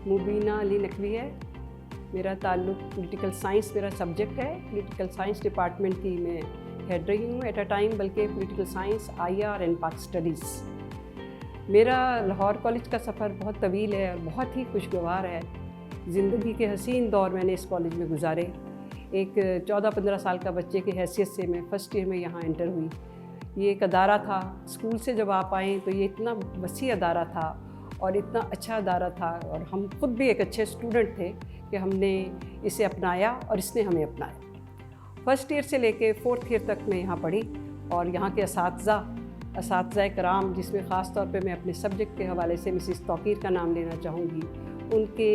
मुबीना अली नकवी है। मेरा ताल्लुक़ पॉलिटिकल साइंस मेरा सब्जेक्ट है। पॉलिटिकल साइंस डिपार्टमेंट की मैं हेड रही हूँ एट अ टाइम, बल्कि पॉलिटिकल साइंस IR एंड पाक स्टडीज़। मेरा लाहौर कॉलेज का सफ़र बहुत तवील है और बहुत ही खुशगवार है। ज़िंदगी के हसीन दौर मैंने इस कॉलेज में गुजारे। एक 14-15 साल का बच्चे की हैसियत से मैं फ़र्स्ट ईयर में यहाँ एंटर हुई। ये एक अदारा था, स्कूल से जब आप आएँ तो ये इतना वसी अदारा था और इतना अच्छा अदारा था, और हम खुद भी एक अच्छे स्टूडेंट थे कि हमने इसे अपनाया और इसने हमें अपनाया। फ़र्स्ट ईयर से लेके 4th ईयर तक मैं यहाँ पढ़ी, और यहाँ के असातिज़ा कराम, जिसमें ख़ास तौर पे मैं अपने सब्जेक्ट के हवाले से मिसिस तौक़ीर का नाम लेना चाहूँगी, उनके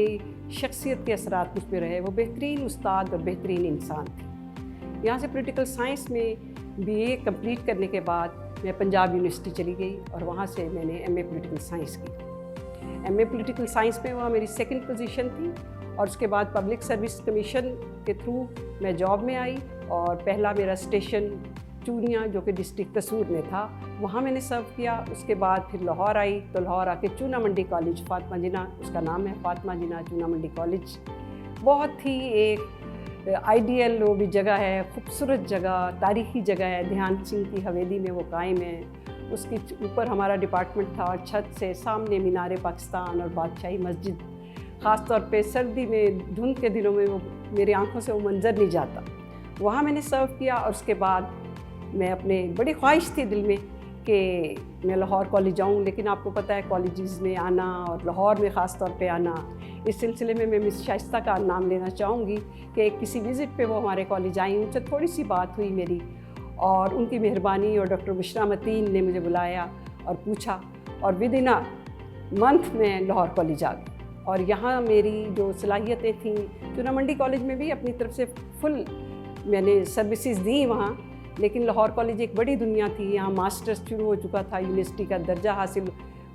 शख्सियत के असरात मुझ पे रहे। वो बेहतरीन उस्ताद और बेहतरीन इंसान थे। यहाँ से पॉलिटिकल साइंस में BA कंप्लीट करने के बाद मैं पंजाब यूनिवर्सिटी चली गई और वहाँ से मैंने MA पॉलिटिकल साइंस की। MA पॉलिटिकल साइंस में वहाँ मेरी सेकंड पोजीशन थी, और उसके बाद पब्लिक सर्विस कमीशन के थ्रू मैं जॉब में आई, और पहला मेरा स्टेशन चूनिया, जो कि डिस्ट्रिक्ट कसूर में था, वहाँ मैंने सर्व किया। उसके बाद फिर लाहौर आई, तो लाहौर आके चूना मंडी कॉलेज, फातिमा जिन्ना उसका नाम है, फातिमा जिन्ना चूना मंडी कॉलेज, बहुत ही एक आइडियल वो भी जगह है, खूबसूरत जगह, तारीख़ी जगह है। ध्यान सिंह की हवेली में वो कायम है। उसके ऊपर हमारा डिपार्टमेंट था, और छत से सामने मीनार पाकिस्तान और बादशाही मस्जिद। ख़ास तौर पे सर्दी में, धुंध के दिनों में वो मेरी आंखों से वो मंज़र नहीं जाता। वहाँ मैंने सर्व किया, और उसके बाद मैं अपने बड़ी ख्वाहिश थी दिल में कि मैं लाहौर कॉलेज जाऊँ, लेकिन आपको पता है कॉलेजेस में आना और लाहौर में ख़ास तौर पे आना, इस सिलसिले में मैं मिस शाइस्ता का नाम लेना चाहूँगी कि किसी विज़िट पे वो हमारे कॉलेज आई, उनसे थोड़ी सी बात हुई मेरी, और उनकी मेहरबानी और डॉक्टर बुशरा मतीन ने मुझे बुलाया और पूछा, और विद इन अ मंथ में लाहौर कॉलेज आ गई। और यहाँ मेरी जो सलाहियतें थीं, चूना मंडी कॉलेज में भी अपनी तरफ से फुल मैंने सर्विसेज दी वहाँ, लेकिन लाहौर कॉलेज एक बड़ी दुनिया थी। यहाँ मास्टर्स शुरू हो चुका था, यूनिवर्सिटी का दर्जा हासिल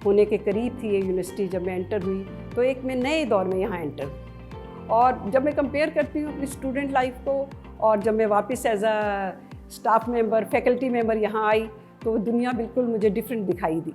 होने के करीब थी ये यूनिवर्सिटी जब मैं एंटर हुई, तो एक मैं नए दौर में यहाँ एंटर हुई। और जब मैं कंपेयर करती हूँ अपनी स्टूडेंट लाइफ को, और जब मैं वापस as a staff member, faculty member यहाँ आई, तो दुनिया बिल्कुल मुझे डिफरेंट दिखाई दी।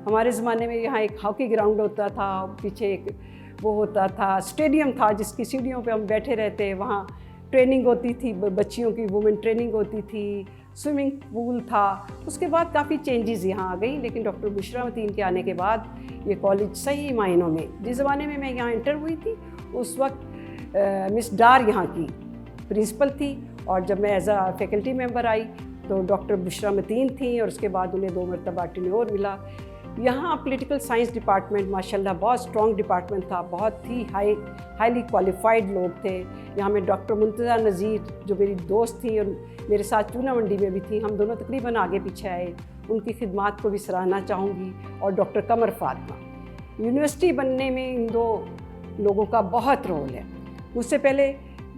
हमारे ज़माने में यहाँ एक हॉकी ग्राउंड होता था, पीछे एक वो होता था, स्टेडियम था जिसकी सीढ़ियों पे हम बैठे रहते, वहाँ ट्रेनिंग होती थी बच्चियों की, वुमेन ट्रेनिंग होती थी, स्विमिंग पूल था। उसके बाद काफ़ी चेंजेस यहाँ आ गई, लेकिन डॉक्टर बुशरा मतीन के आने के बाद ये कॉलेज सही मायनों में, जिस ज़माने में मैं यहाँ एंटर हुई थी उस वक्त मिस डार यहाँ की प्रिंसिपल थी, और जब मैं एज अ फैकल्टी मेंबर आई तो डॉक्टर बुशरा मतीन थी, और उसके बाद उन्हें 2 मरतबा टेन्योर मिला। यहाँ पॉलिटिकल साइंस डिपार्टमेंट माशाल्लाह बहुत स्ट्रॉन्ग डिपार्टमेंट था, बहुत ही हाईली क्वालिफाइड लोग थे। यहाँ में डॉक्टर मुंतज़ा नज़ीर, जो मेरी दोस्त थी और मेरे साथ चूना मंडी में भी थी, हम दोनों तकरीबन आगे पीछे आए, उनकी खिदमात को भी सराहना चाहूँगी। और डॉक्टर कमर फातिमा, यूनिवर्सिटी बनने में इन 2 लोगों का बहुत रोल है। मुझसे पहले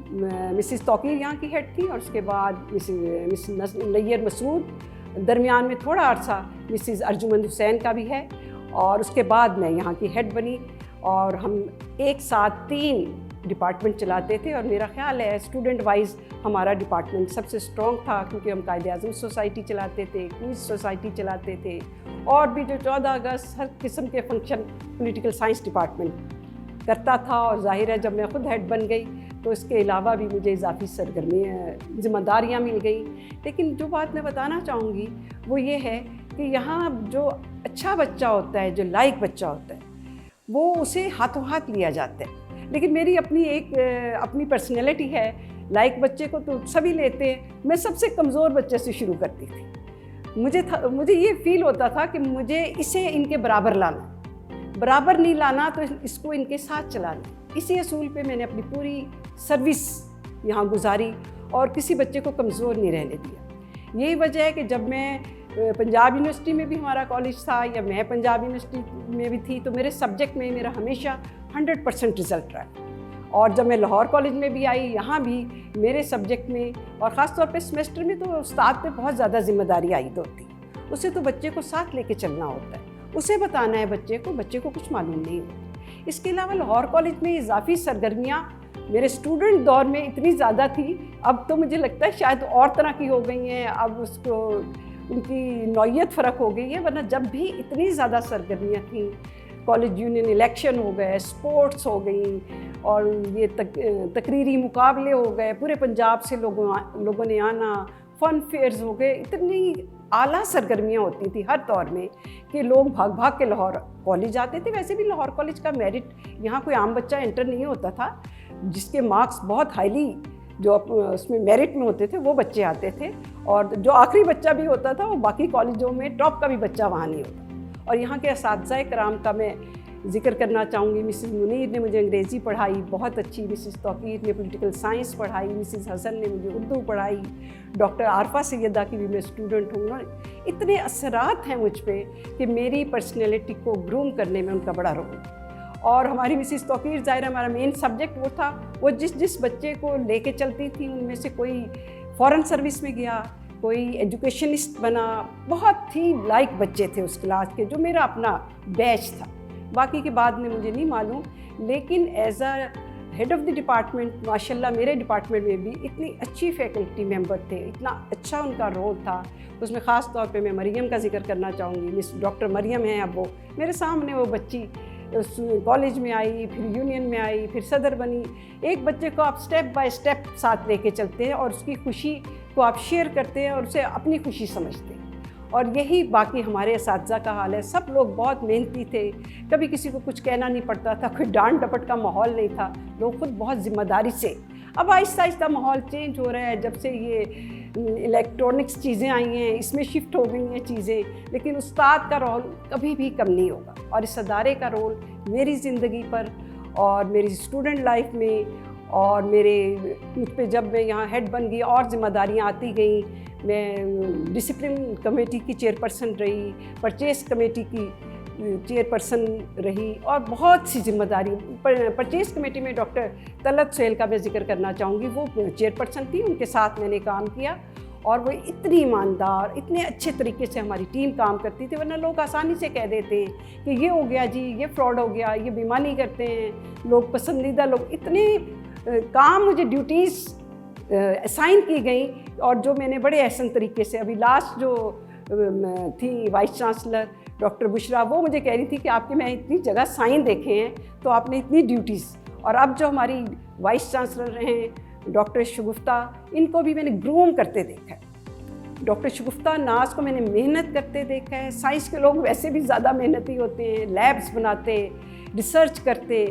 मिसिस तौक़ीर यहाँ की हेड थी, और उसके बाद मिस नैयर मसूद, दरमियान में थोड़ा अर्सा मिसिस अर्जुमंद हुसैन का भी है, और उसके बाद मैं यहाँ की हेड बनी, और हम एक साथ 3 डिपार्टमेंट चलाते थे। और मेरा ख्याल है स्टूडेंट वाइज हमारा डिपार्टमेंट सबसे स्ट्रॉन्ग था, क्योंकि हम कायदे आज़म सोसाइटी चलाते थे, क्विज़ सोसाइटी चलाते थे, और भी जो 14 अगस्त हर किस्म के फंक्शन पॉलिटिकल साइंस डिपार्टमेंट करता था। और जाहिर है जब मैं ख़ुद हेड बन गई तो इसके अलावा भी मुझे इजाफी सरगर्मियाँ, जिम्मेदारियाँ मिल गई। लेकिन जो बात मैं बताना चाहूँगी वो ये है कि यहाँ जो अच्छा बच्चा होता है, जो लायक बच्चा होता है, वो उसे हाथों हाथ लिया जाता है। लेकिन मेरी अपनी पर्सनैलिटी है, लायक बच्चे को तो सभी लेते हैं, मैं सबसे कमज़ोर बच्चे से शुरू करती थी। मुझे ये फील होता था कि मुझे इसे इनके बराबर लाना, बराबर नहीं लाना तो इसको इनके साथ चलाना। इसी असूल पे मैंने अपनी पूरी सर्विस यहाँ गुजारी, और किसी बच्चे को कमज़ोर नहीं रहने दिया। यही वजह है कि जब मैं पंजाब यूनिवर्सिटी में भी हमारा कॉलेज था, या मैं पंजाब यूनिवर्सिटी में भी थी, तो मेरे सब्जेक्ट में मेरा हमेशा 100% रिज़ल्ट रहा। और जब मैं लाहौर कॉलेज में भी आई, यहाँ भी मेरे सब्जेक्ट में, और ख़ास तौर पे सेमेस्टर में, तो उस्ताद पे बहुत ज़्यादा जिम्मेदारी आयद होती है। उसे तो बच्चे को साथ लेके चलना होता है, उसे बताना है बच्चे को कुछ मालूम नहीं होता। इसके अलावा लाहौर कॉलेज में इजाफी सरगर्मियाँ मेरे स्टूडेंट दौर में इतनी ज़्यादा थी, अब तो मुझे लगता है शायद और तरह की हो गई हैं, अब उनकी नौइयत फ़र्क हो गई है, वरना जब भी इतनी ज़्यादा सरगर्मियाँ थीं। कॉलेज यूनियन इलेक्शन हो गए, स्पोर्ट्स हो गई, और ये तकरीरी मुकाबले हो गए, पूरे पंजाब से लोगों ने आना, फन फेयर्स हो गए। इतनी आला सरगर्मियाँ होती थी हर दौर में कि लोग भाग भाग के लाहौर कॉलेज आते थे। वैसे भी लाहौर कॉलेज का मेरिट, यहाँ कोई आम बच्चा एंटर नहीं होता था, जिसके मार्क्स बहुत हाईली जो उसमें मेरिट में होते थे वो बच्चे आते थे, और जो आखिरी बच्चा भी होता था वो बाकी कॉलेजों में टॉप का भी बच्चा वहाँ नहीं होता। और यहाँ के असातिज़ा कराम का मैं ज़िक्र करना चाहूँगी। मिसिज़ मुनीर ने मुझे अंग्रेज़ी पढ़ाई बहुत अच्छी, मिसिज़ तौक़ीर ने पॉलिटिकल साइंस पढ़ाई, मिसिज़ हसन ने मुझे उर्दू पढ़ाई, डॉक्टर आरफा सैयदा की भी मैं स्टूडेंट हूँ। इतने असरात हैं मुझ पे कि मेरी पर्सनैलिटी को ग्रूम करने में उनका बड़ा रोल। और हमारी मिसिज़ तौक़ीर, ज़ाहिर हमारा मेन सब्जेक्ट वो था, वो जिस बच्चे को लेके चलती थी उनमें से कोई फ़ॉरेन सर्विस में गया, कोई एजुकेशनिस्ट बना, बहुत ही लाइक बच्चे थे उस क्लास के, जो मेरा अपना बैच था। बाकी के बाद में मुझे नहीं मालूम, लेकिन as a head of the department माशाल्लाह मेरे डिपार्टमेंट में भी इतनी अच्छी फैकल्टी मेंबर थे, इतना अच्छा उनका रोल था। उसमें ख़ास तौर पे मैं मरियम का जिक्र करना चाहूँगी। मिस डॉक्टर मरियम हैं, अब वो मेरे सामने वो बच्ची उस कॉलेज में आई, फिर यूनियन में आई, फिर सदर बनी। एक बच्चे को आप स्टेप बाय स्टेप साथ लेके चलते हैं और उसकी खुशी को आप शेयर करते हैं और उसे अपनी खुशी समझते हैं। और यही बाकी हमारे असातिज़ा का हाल है। सब लोग बहुत मेहनती थे, कभी किसी को कुछ कहना नहीं पड़ता था, कोई डांट डपट का माहौल नहीं था, लोग खुद बहुत ज़िम्मेदारी से। अब आहिस्ता आहिस्ता माहौल चेंज हो रहा है, जब से ये इलेक्ट्रॉनिक्स चीज़ें आई हैं, इसमें शिफ्ट हो गई हैं चीज़ें, लेकिन उस्ताद का रोल कभी भी कम नहीं होगा। और इस अदारे का रोल मेरी ज़िंदगी पर और मेरी स्टूडेंट लाइफ में और मुझ पे जब मैं यहाँ हेड बन गई और ज़िम्मेदारियाँ आती गई। मैं डिसिप्लिन कमेटी की चेयरपर्सन रही, परचेज़ कमेटी की चेयरपर्सन रही, और बहुत सी जिम्मेदारी। परचेज़ कमेटी में डॉक्टर तलत सुहेल का मैं जिक्र करना चाहूँगी। वो चेयरपर्सन थी, उनके साथ मैंने काम किया, और वो इतनी ईमानदार, इतने अच्छे तरीके से हमारी टीम काम करती थी। वरना लोग आसानी से कह देते हैं कि ये हो गया जी, ये फ्रॉड हो गया, ये बेईमानी करते हैं लोग, पसंदीदा लोग। इतने काम मुझे ड्यूटीज़ असाइन की गई, और जो मैंने बड़े एहसन तरीके से, अभी लास्ट जो थी वाइस चांसलर डॉक्टर बुशरा, वो मुझे कह रही थी कि आपके मैं इतनी जगह साइन देखे हैं, तो आपने इतनी ड्यूटीज़। और अब जो हमारी वाइस चांसलर हैं डॉक्टर शगुफ्ता, इनको भी मैंने ग्रूम करते देखा है। डॉक्टर शगुफ्ता नाज को मैंने मेहनत करते देखा है। साइंस के लोग वैसे भी ज़्यादा मेहनती होते हैं, लैब्स बनाते, रिसर्च करते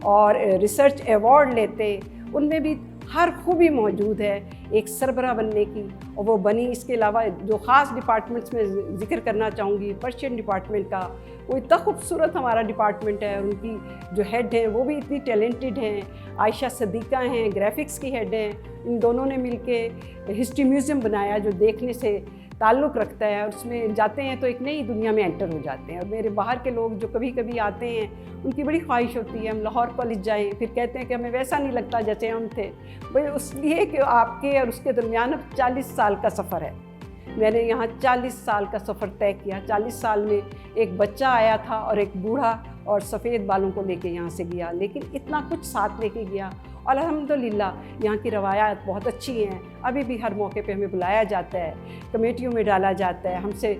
और रिसर्च अवार्ड लेते, उनमें भी हर खूबी मौजूद है एक सरबरा बनने की, और वो बनी। इसके अलावा जो ख़ास डिपार्टमेंट्स में ज़िक्र करना चाहूँगी, पर्शियन डिपार्टमेंट का, वो इतना खूबसूरत हमारा डिपार्टमेंट है, और उनकी जो हेड हैं वो भी इतनी टैलेंटेड हैं। आयशा सदीक़ा हैं, ग्राफिक्स की हेड हैं। इन दोनों ने मिलके हिस्ट्री म्यूज़ियम बनाया जो देखने से ताल्लुक़ रखता है, और उसमें जाते हैं तो एक नई दुनिया में एंटर हो जाते हैं। और मेरे बाहर के लोग जो कभी कभी आते हैं, उनकी बड़ी ख्वाहिश होती है हम लाहौर कॉलेज जाएं, फिर कहते हैं कि हमें वैसा नहीं लगता जैसे हम थे। भाई इसलिए कि आपके और उसके दरमियान अब 40 साल का सफ़र है। मैंने यहाँ 40 साल का सफ़र तय किया। 40 साल में एक बच्चा आया था और एक बूढ़ा और सफ़ेद बालों को लेके यहाँ से गया, लेकिन इतना कुछ साथ लेके गया। और अल्हम्दुलिल्लाह यहाँ की रवायात बहुत अच्छी हैं। अभी भी हर मौके पे हमें बुलाया जाता है, कमेटियों में डाला जाता है, हमसे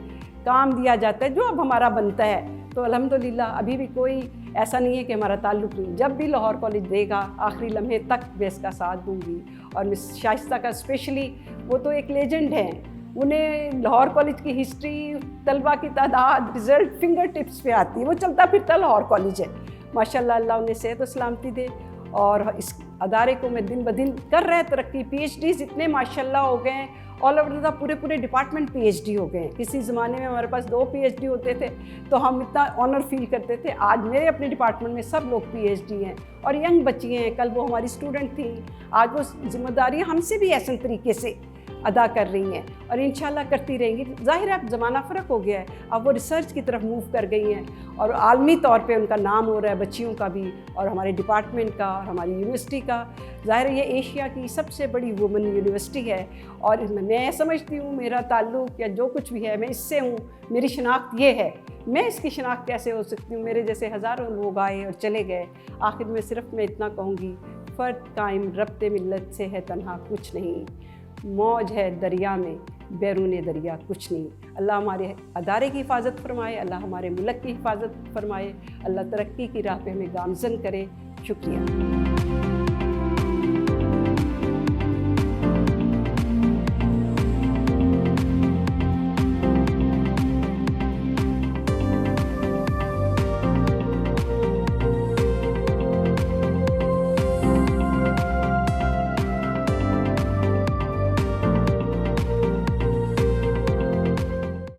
काम दिया जाता है जो अब हमारा बनता है। तो अल्हम्दुलिल्लाह अभी भी कोई ऐसा नहीं है कि हमारा ताल्लुक़ नहीं। जब भी लाहौर कॉलेज देगा, आखिरी लम्हे तक मैं इसका साथ दूँगी। और मिस शाइस्ता का स्पेशली, वो तो एक लेजेंड हैं। उन्हें लाहौर कॉलेज की हिस्ट्री, तलबा की तादाद, रिज़ल्ट फिंगर टिप्स पे आती है। वो चलता फिरता लाहौर कॉलेज है माशाल्लाह। अल्लाह उन्हें सेहत और सलामती दे। और इस अदारे को मैं दिन ब दिन कर रहे तरक्की। PhDs इतने माशाल्लाह हो गए हैं, ऑल ओवर द पूरे डिपार्टमेंट PhD हो गए हैं। किसी ज़माने में हमारे पास 2 PhD होते थे तो हम इतना ऑनर फील करते थे। आज मेरे अपने डिपार्टमेंट में सब लोग PhD हैं, और यंग बच्ची हैं। कल वो हमारी स्टूडेंट थी, आज वो जिम्मेदारियाँ हमसे भी ऐसे तरीके से अदा कर रही हैं, और इंशाल्लाह करती रहेंगी। ज़ाहिर है अब ज़माना फ़र्क हो गया है, अब वो रिसर्च की तरफ मूव कर गई हैं, और आलमी तौर पे उनका नाम हो रहा है, बच्चियों का भी और हमारे डिपार्टमेंट का और हमारी यूनिवर्सिटी का। ज़ाहिर है ये एशिया की सबसे बड़ी वुमेन यूनिवर्सिटी है, और मैं समझती हूँ मेरा ताल्लुक़ या जो कुछ भी है मैं इससे हूँ, मेरी शनाख्त ये है। मैं इसकी शनाख्त कैसे हो सकती हूँ? मेरे जैसे हज़ारों लोग आए और चले गए। आखिर में सिर्फ मैं इतना कहूँगी, फ़र्द कायम रब्ते मिल्लत से है तन्हा कुछ नहीं, मौज है दरिया में बैरून दरिया कुछ नहीं। अल्लाह हमारे अदारे की हिफाजत फरमाए, अल्लाह हमारे मुल्क की हिफाजत फरमाए, अल्लाह तरक्की की राह पे हमें गामज़न करे। शुक्रिया।